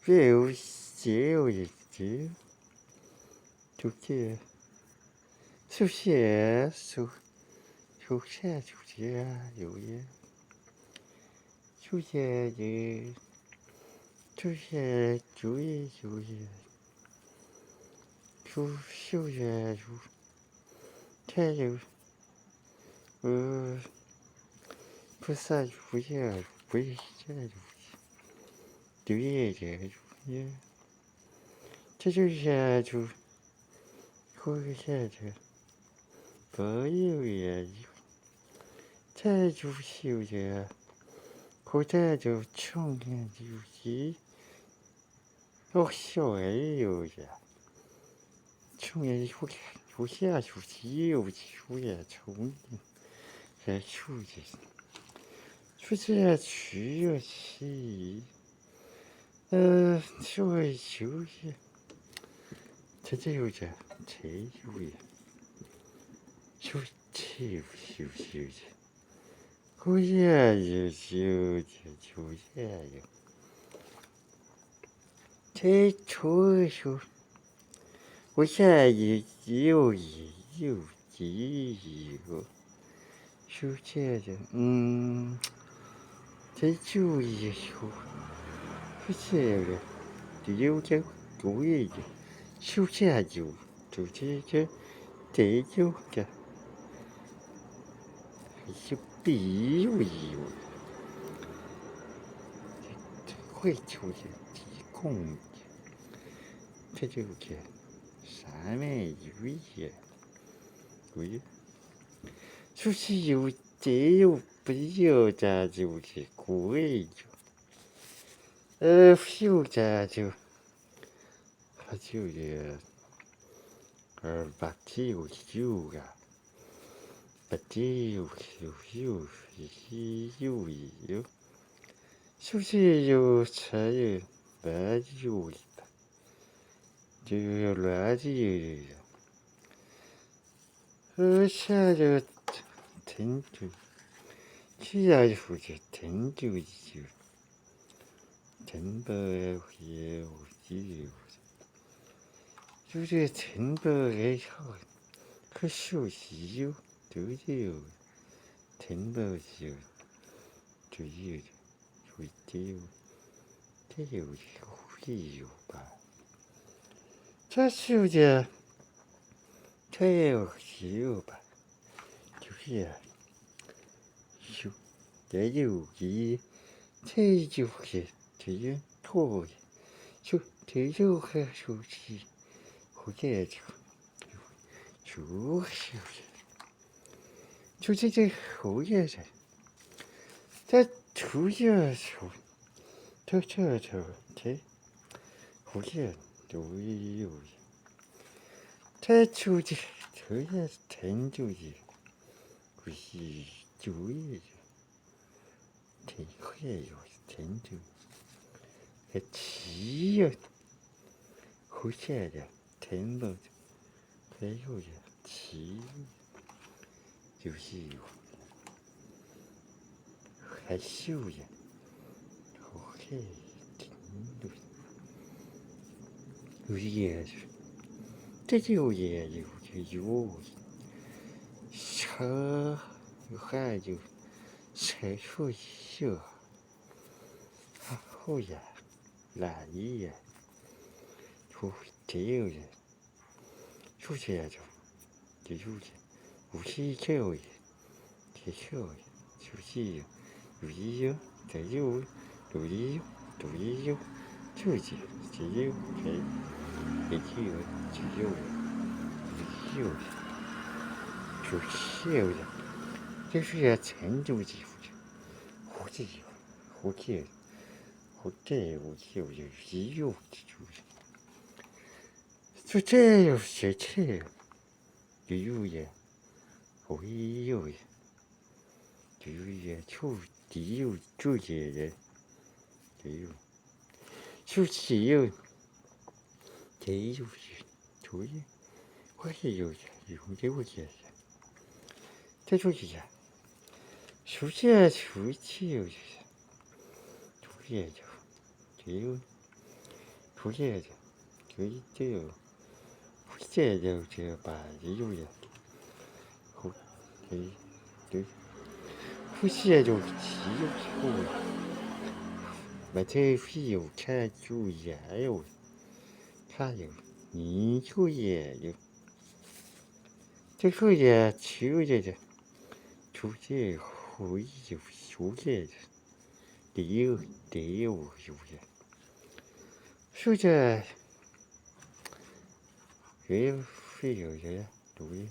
别有些有一些，就是首先首先有些，首先的首先就业就业，首先就才有不是就业不是现在就业的就业，这就是就会现在不有也有，这就是有些。或者就穷点就是小孩有些，穷人有些就是有些穷点，还穷些，就是需要去，小孩休息，这有些，这有些，休息休息。我也有些，这初学，我现在有几个，首先的，这就也有，首先的，有这主意的，首先就这就个，就必有，会出现提供。这就是上面有一些，就是有这有不有这就是贵就，有这就它就是白有个，白有，就是有才有白有的。就有垃圾现在挺久，其他就负责挺久，挺不也有就是挺不也好，可休息有，都有，挺不有，就有，这有会有吧。这休假，这也有吧，就是休，这有的，这就是这样拖的，这就还休息，或者就休息，就这后也是，这初也休，这后也都有。这出去，这也挺久的，不是久也挺快有挺久，还气呀，好些的挺不，还有些气，就是有，还秀呀，好些挺多，有也是，这就也有。车还有车出去，好呀，难呀，这有呀，出去就有钱，无锡这有呀，这有呀，就是有有，这有，有有，就是这有这有就有，就是有呀。就是要成就几户去，或者有就这有些车就有呀，会有呀，就有呀，地有主业的就有，就是有，这有些主业，我也有呀，有这我也呀，这就是呀。出去有些，出去就有，出去就就回去就把有也后对回去就骑有后买这会有看就也有看有你就也有这后也就这出去回就出去得有也出去也会有些对。